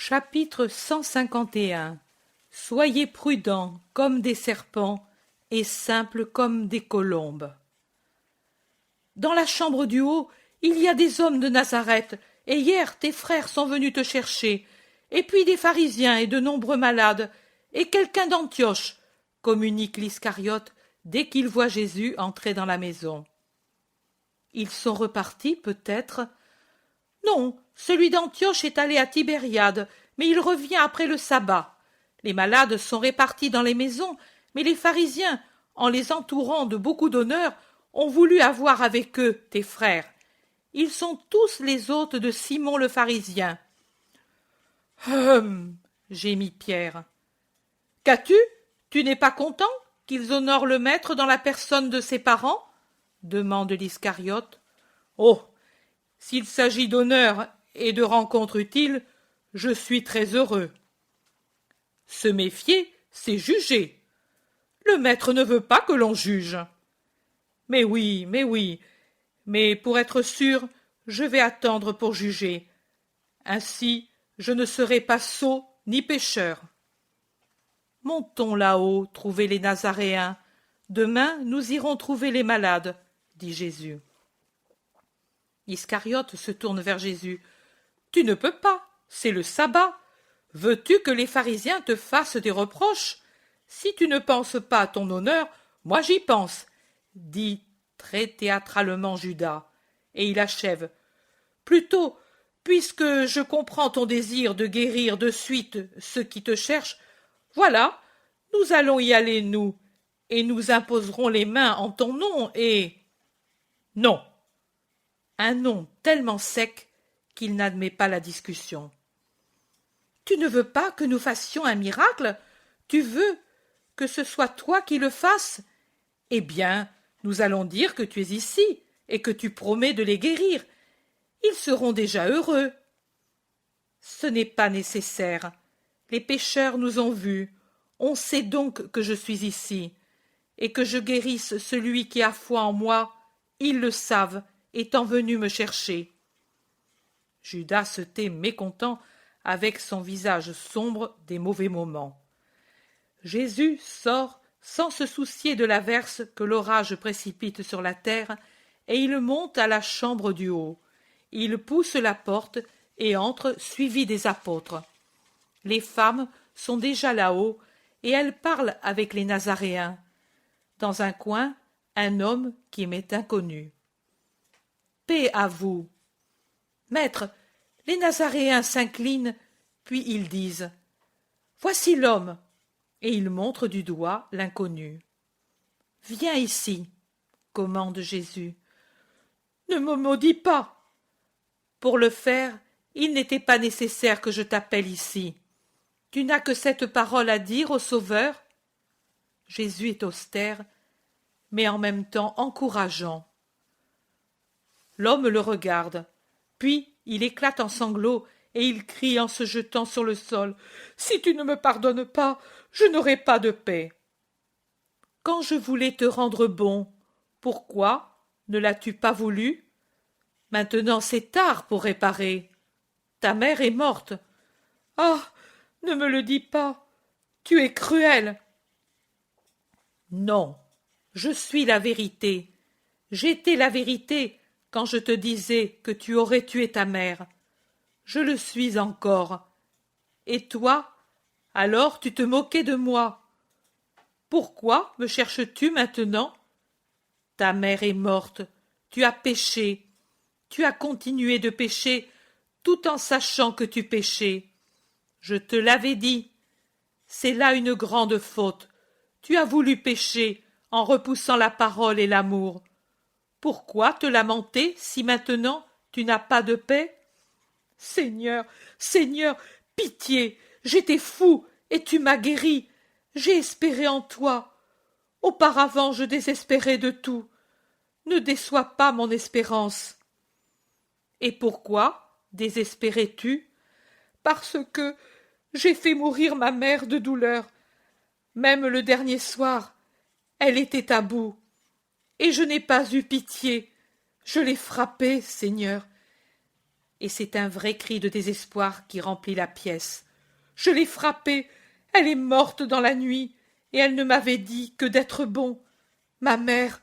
Chapitre 151. Soyez prudents comme des serpents et simples comme des colombes. Dans la chambre du haut, il y a des hommes de Nazareth, et hier tes frères sont venus te chercher, et puis des pharisiens et de nombreux malades, et quelqu'un d'Antioche, communique l'Iscariote dès qu'il voit Jésus entrer dans la maison. Ils sont repartis, peut-être? Non, celui d'Antioche est allé à Tibériade, mais il revient après le sabbat. Les malades sont répartis dans les maisons, mais les pharisiens, en les entourant de beaucoup d'honneur, ont voulu avoir avec eux tes frères. Ils sont tous les hôtes de Simon le pharisien. Gémit Pierre. Qu'as-tu? Tu n'es pas content qu'ils honorent le maître dans la personne de ses parents? Demande l'Iscariote. Oh, s'il s'agit d'honneur et de rencontres utiles, je suis très heureux. Se méfier, c'est juger. Le maître ne veut pas que l'on juge. Mais oui, mais pour être sûr, je vais attendre pour juger. Ainsi, je ne serai pas sot ni pécheur. Montons là-haut trouver les Nazaréens. Demain, nous irons trouver les malades, dit Jésus. Iscariote se tourne vers Jésus. Tu ne peux pas, c'est le sabbat. Veux-tu que les pharisiens te fassent des reproches? Si tu ne penses pas à ton honneur, moi j'y pense, dit très théâtralement Judas, et il achève. Plutôt, puisque je comprends ton désir de guérir de suite ceux qui te cherchent, voilà, nous allons y aller, nous, et nous imposerons les mains en ton nom, et... Non. Un nom tellement sec qu'il n'admet pas la discussion. Tu ne veux pas que nous fassions un miracle? Tu veux que ce soit toi qui le fasses? Eh bien, nous allons dire que tu es ici et que tu promets de les guérir. Ils seront déjà heureux. Ce n'est pas nécessaire. Les pécheurs nous ont vus. On sait donc que je suis ici. Et que je guérisse celui qui a foi en moi, ils le savent, étant venu me chercher. Judas se tait mécontent, avec son visage sombre des mauvais moments. Jésus sort sans se soucier de l'averse que l'orage précipite sur la terre, et il monte à la chambre du haut. Il pousse la porte et entre suivi des apôtres. Les femmes sont déjà là-haut, et elles parlent avec les Nazaréens. Dans un coin, un homme qui m'est inconnu. Paix à vous. Maître, les Nazaréens s'inclinent, puis ils disent « Voici l'homme !» et ils montrent du doigt l'inconnu. « Viens ici !» commande Jésus. « Ne me maudis pas !» Pour le faire, il n'était pas nécessaire que je t'appelle ici. Tu n'as que cette parole à dire au Sauveur? Jésus est austère, mais en même temps encourageant. L'homme le regarde, puis il éclate en sanglots et il crie en se jetant sur le sol. « Si tu ne me pardonnes pas, je n'aurai pas de paix. » Quand je voulais te rendre bon, pourquoi ne l'as-tu pas voulu? Maintenant c'est tard pour réparer. Ta mère est morte. Ah, ne me le dis pas. Tu es cruel. Non, je suis la vérité. J'étais la vérité quand je te disais que tu aurais tué ta mère. Je le suis encore. Et toi, alors tu te moquais de moi. Pourquoi me cherches-tu maintenant? Ta mère est morte, tu as péché, tu as continué de pécher tout en sachant que tu péchais. Je te l'avais dit. C'est là une grande faute. Tu as voulu pécher en repoussant la parole et l'amour. Pourquoi te lamenter si maintenant tu n'as pas de paix? Seigneur, Seigneur, pitié, j'étais fou et tu m'as guéri. J'ai espéré en toi. Auparavant je désespérais de tout. Ne déçois pas mon espérance. Et pourquoi désespérais-tu? Parce que j'ai fait mourir ma mère de douleur. Même le dernier soir, elle était à bout. Et je n'ai pas eu pitié. Je l'ai frappée, Seigneur. et c'est un vrai cri de désespoir qui remplit la pièce. Je l'ai frappée, elle est morte dans la nuit, et elle ne m'avait dit que d'être bon. Ma mère,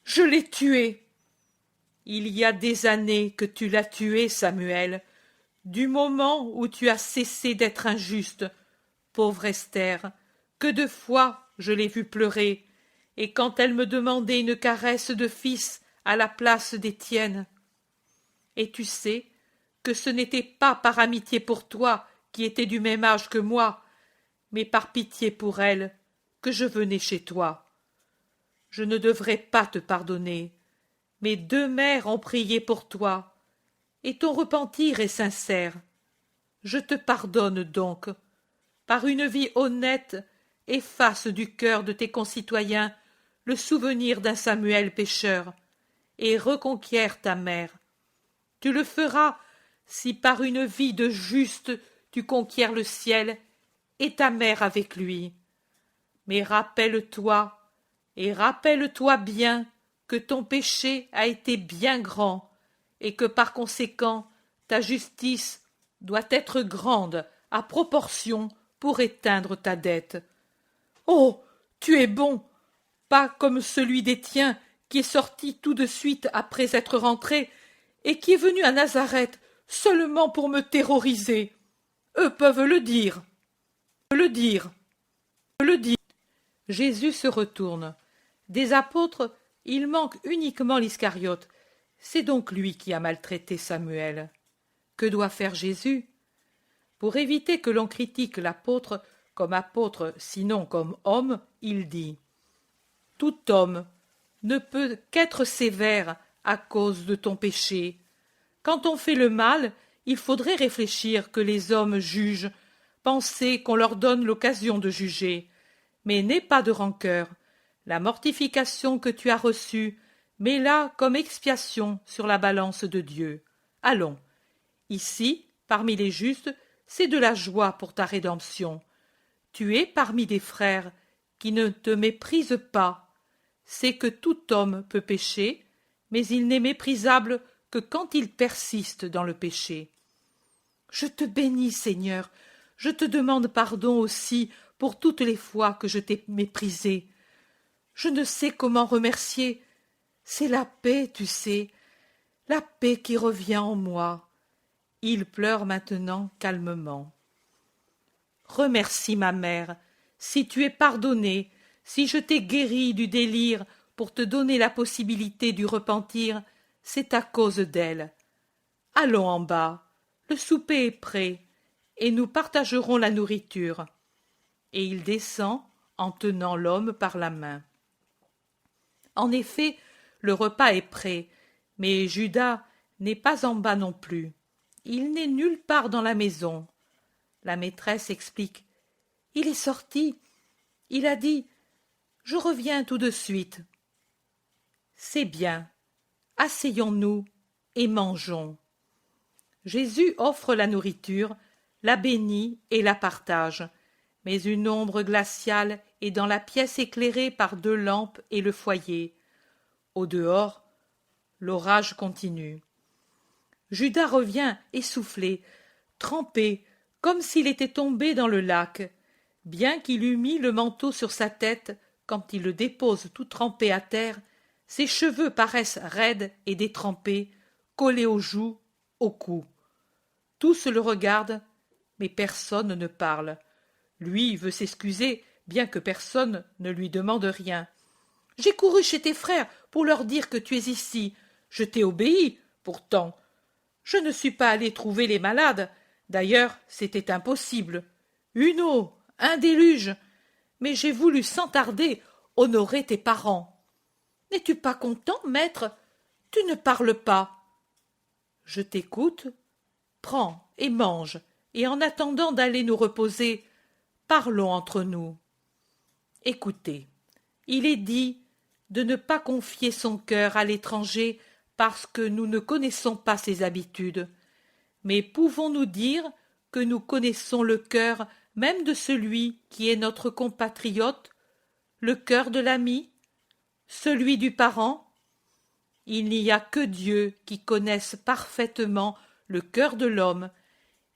je l'ai tuée. Il y a des années que tu l'as tuée, Samuel, du moment où tu as cessé d'être injuste. Pauvre Esther, que de fois je l'ai vue pleurer, et quand elle me demandait une caresse de fils à la place d'Étienne. Et tu sais que ce n'était pas par amitié pour toi, qui étais du même âge que moi, mais par pitié pour elle, que je venais chez toi. Je ne devrais pas te pardonner, mais 2 mères ont prié pour toi, et ton repentir est sincère. Je te pardonne donc. Par une vie honnête, efface du cœur de tes concitoyens le souvenir d'un Samuel pécheur, et reconquiers ta mère. Tu le feras si par une vie de juste tu conquiers le ciel, et ta mère avec lui. Mais rappelle-toi, et rappelle-toi bien, que ton péché a été bien grand, et que par conséquent ta justice doit être grande à proportion pour éteindre ta dette. Oh, tu es bon, pas comme celui des tiens qui est sorti tout de suite après être rentré et qui est venu à Nazareth seulement pour me terroriser. Eux peuvent le dire. Le dire. Le dire. Jésus se retourne. Des apôtres, il manque uniquement l'Iscariote. C'est donc lui qui a maltraité Samuel. Que doit faire Jésus? Pour éviter que l'on critique l'apôtre comme apôtre, sinon comme homme, il dit: tout homme ne peut qu'être sévère à cause de ton péché. Quand on fait le mal, il faudrait réfléchir que les hommes jugent, penser qu'on leur donne l'occasion de juger. Mais n'aie pas de rancœur. La mortification que tu as reçue, mets-la comme expiation sur la balance de Dieu. Allons. Ici, parmi les justes, c'est de la joie pour ta rédemption. Tu es parmi des frères qui ne te méprisent pas. C'est que tout homme peut pécher, mais il n'est méprisable que quand il persiste dans le péché. Je te bénis, Seigneur, je te demande pardon aussi pour toutes les fois que je t'ai méprisé. Je ne sais comment remercier. C'est la paix, tu sais, la paix qui revient en moi. Il pleure maintenant calmement. Remercie ma mère, si tu es pardonné, si je t'ai guéri du délire pour te donner la possibilité du repentir, c'est à cause d'elle. Allons en bas, le souper est prêt, et nous partagerons la nourriture. Et il descend en tenant l'homme par la main. En effet, le repas est prêt, mais Judas n'est pas en bas non plus. Il n'est nulle part dans la maison. La maîtresse explique. Il est sorti. Il a dit « Je reviens tout de suite ». C'est bien. Asseyons-nous et mangeons. Jésus offre la nourriture, la bénit et la partage. Mais une ombre glaciale est dans la pièce éclairée par 2 lampes et le foyer. Au dehors, l'orage continue. Judas revient essoufflé, trempé, comme s'il était tombé dans le lac. Bien qu'il eût mis le manteau sur sa tête, quand il le dépose tout trempé à terre, ses cheveux paraissent raides et détrempés, collés aux joues, au cou. Tous le regardent, mais personne ne parle. Lui veut s'excuser, bien que personne ne lui demande rien. « J'ai couru chez tes frères pour leur dire que tu es ici. Je t'ai obéi, pourtant. Je ne suis pas allé trouver les malades. D'ailleurs, c'était impossible. Une eau, un déluge. Mais j'ai voulu sans tarder honorer tes parents. N'es-tu pas content, maître? Tu ne parles pas. Je t'écoute. Prends et mange, et en attendant d'aller nous reposer, parlons entre nous. Écoutez, il est dit de ne pas confier son cœur à l'étranger parce que nous ne connaissons pas ses habitudes. Mais pouvons-nous dire que nous connaissons le cœur même de celui qui est notre compatriote, le cœur de l'ami, celui du parent? Il n'y a que Dieu qui connaisse parfaitement le cœur de l'homme,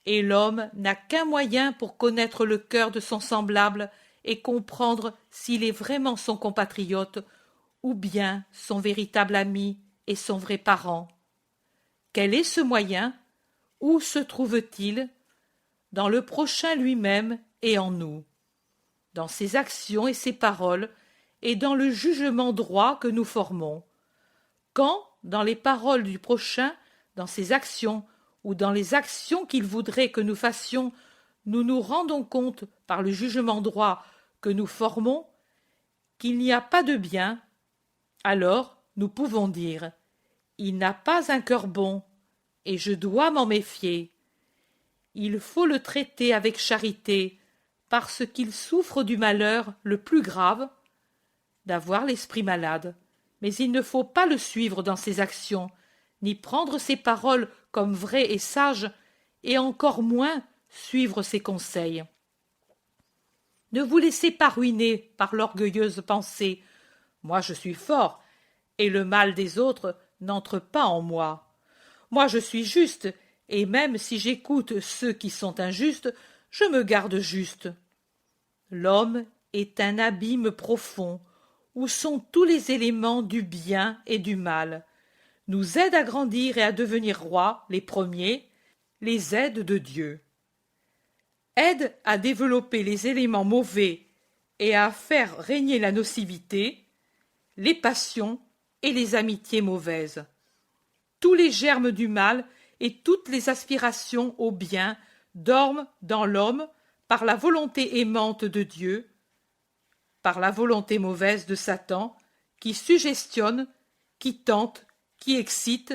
et l'homme n'a qu'un moyen pour connaître le cœur de son semblable et comprendre s'il est vraiment son compatriote ou bien son véritable ami et son vrai parent. Quel est ce moyen? Où se trouve-t-il? Dans le prochain lui-même et en nous, dans ses actions et ses paroles, et dans le jugement droit que nous formons. Quand, dans les paroles du prochain, dans ses actions, ou dans les actions qu'il voudrait que nous fassions, nous nous rendons compte, par le jugement droit que nous formons, qu'il n'y a pas de bien, alors nous pouvons dire « Il n'a pas un cœur bon, et je dois m'en méfier. Il faut le traiter avec charité, parce qu'il souffre du malheur le plus grave, d'avoir l'esprit malade, mais il ne faut pas le suivre dans ses actions, ni prendre ses paroles comme vraies et sages, et encore moins suivre ses conseils. Ne vous laissez pas ruiner par l'orgueilleuse pensée « Moi je suis fort, et le mal des autres n'entre pas en moi. Moi je suis juste, et même si j'écoute ceux qui sont injustes, je me garde juste. » L'homme est un abîme profond, où sont tous les éléments du bien et du mal, nous aide à grandir et à devenir rois, les premiers, les aides de Dieu. Aide à développer les éléments mauvais et à faire régner la nocivité, les passions et les amitiés mauvaises. Tous les germes du mal et toutes les aspirations au bien dorment dans l'homme par la volonté aimante de Dieu, par la volonté mauvaise de Satan, qui suggestionne, qui tente, qui excite,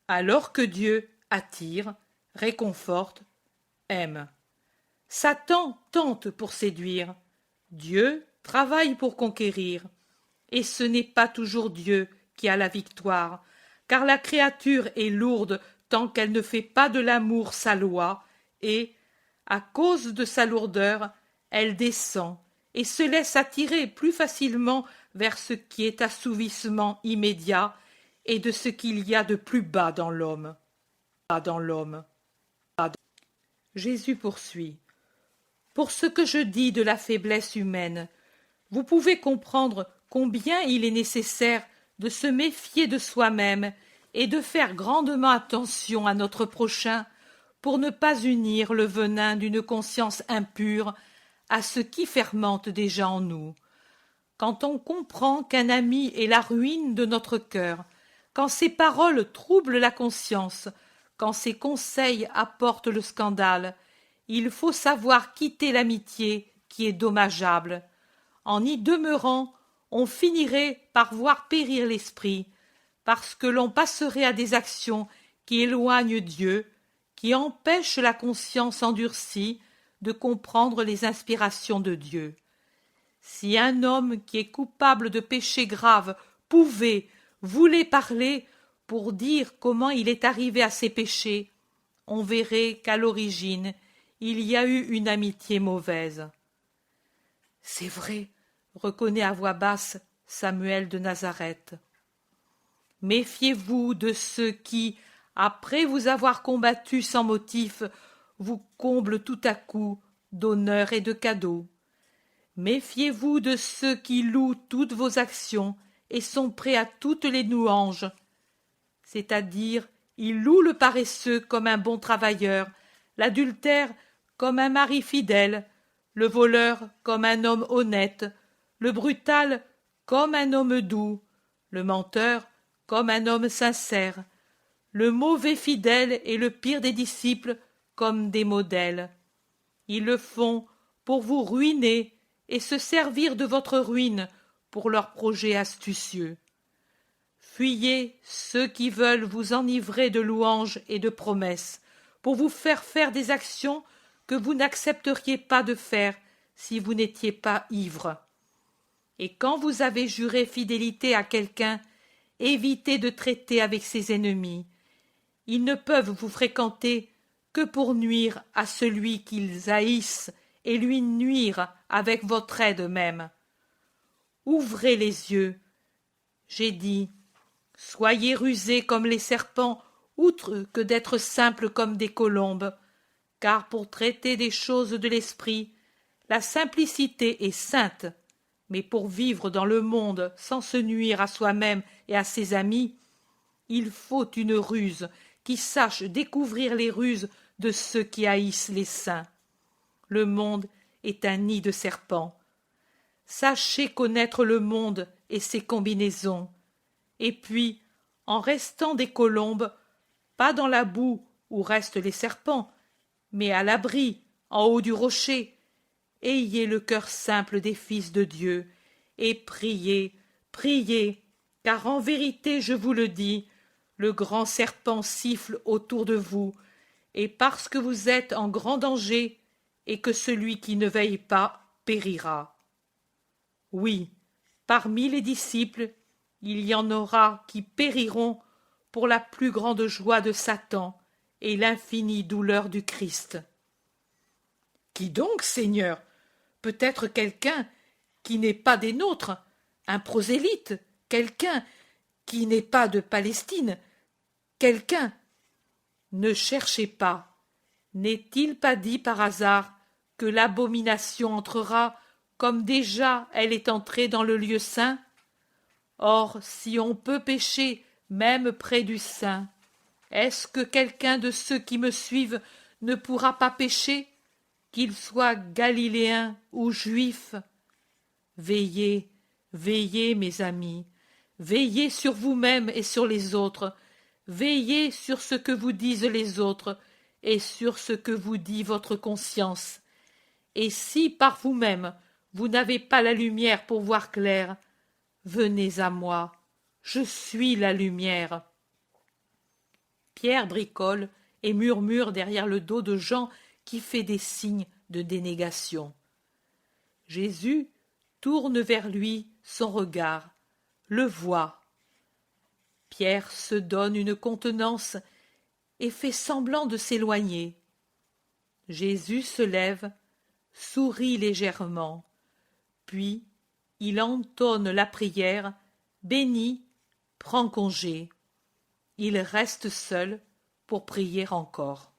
alors que Dieu attire, réconforte, aime. Satan tente pour séduire, Dieu travaille pour conquérir, et ce n'est pas toujours Dieu qui a la victoire, car la créature est lourde tant qu'elle ne fait pas de l'amour sa loi, et, à cause de sa lourdeur, elle descend et se laisse attirer plus facilement vers ce qui est assouvissement immédiat et de ce qu'il y a de plus bas dans l'homme. Jésus poursuit. Pour ce que je dis de la faiblesse humaine, vous pouvez comprendre combien il est nécessaire de se méfier de soi-même et de faire grandement attention à notre prochain pour ne pas unir le venin d'une conscience impure à ce qui fermente déjà en nous. Quand on comprend qu'un ami est la ruine de notre cœur, quand ses paroles troublent la conscience, quand ses conseils apportent le scandale, il faut savoir quitter l'amitié qui est dommageable. En y demeurant, on finirait par voir périr l'esprit, parce que l'on passerait à des actions qui éloignent Dieu, qui empêchent la conscience endurcie de comprendre les inspirations de Dieu. Si un homme qui est coupable de péchés graves voulait parler pour dire comment il est arrivé à ses péchés, on verrait qu'à l'origine, il y a eu une amitié mauvaise. C'est vrai, reconnaît à voix basse Samuel de Nazareth. Méfiez-vous de ceux qui, après vous avoir combattu sans motif, vous comblent tout à coup d'honneur et de cadeaux. Méfiez-vous de ceux qui louent toutes vos actions et sont prêts à toutes les louanges. C'est-à-dire, ils louent le paresseux comme un bon travailleur, l'adultère comme un mari fidèle, le voleur comme un homme honnête, le brutal comme un homme doux, le menteur comme un homme sincère, le mauvais fidèle et le pire des disciples comme des modèles. Ils le font pour vous ruiner et se servir de votre ruine pour leurs projets astucieux. Fuyez ceux qui veulent vous enivrer de louanges et de promesses, pour vous faire faire des actions que vous n'accepteriez pas de faire si vous n'étiez pas ivre. Et quand vous avez juré fidélité à quelqu'un, évitez de traiter avec ses ennemis. Ils ne peuvent vous fréquenter que pour nuire à celui qu'ils haïssent et lui nuire avec votre aide même. Ouvrez les yeux. J'ai dit, soyez rusés comme les serpents outre que d'être simples comme des colombes, car pour traiter des choses de l'esprit, la simplicité est sainte, mais pour vivre dans le monde sans se nuire à soi-même et à ses amis, il faut une ruse qui sache découvrir les ruses de ceux qui haïssent les saints. Le monde est un nid de serpents. Sachez connaître le monde et ses combinaisons, et puis, en restant des colombes, pas dans la boue où restent les serpents, mais à l'abri, en haut du rocher, ayez le cœur simple des fils de Dieu, et priez, priez, car en vérité je vous le dis, le grand serpent siffle autour de vous, et parce que vous êtes en grand danger, et que celui qui ne veille pas périra. Oui, parmi les disciples, il y en aura qui périront pour la plus grande joie de Satan et l'infinie douleur du Christ. Qui donc, Seigneur? Peut-être quelqu'un qui n'est pas des nôtres, un prosélyte, quelqu'un qui n'est pas de Palestine, quelqu'un. Ne cherchez pas. N'est-il pas dit par hasard que l'abomination entrera comme déjà elle est entrée dans le lieu saint? Or, si on peut pécher même près du saint, est-ce que quelqu'un de ceux qui me suivent ne pourra pas pécher, qu'il soit galiléen ou juif? Veillez, veillez, mes amis, veillez sur vous-mêmes et sur les autres, veillez sur ce que vous disent les autres et sur ce que vous dit votre conscience. Et si par vous-même vous n'avez pas la lumière pour voir clair, venez à moi, je suis la lumière. Pierre bricole et murmure derrière le dos de Jean qui fait des signes de dénégation. Jésus tourne vers lui son regard, le voit. Pierre se donne une contenance et fait semblant de s'éloigner. Jésus se lève, sourit légèrement, puis il entonne la prière, bénit, prend congé. Il reste seul pour prier encore.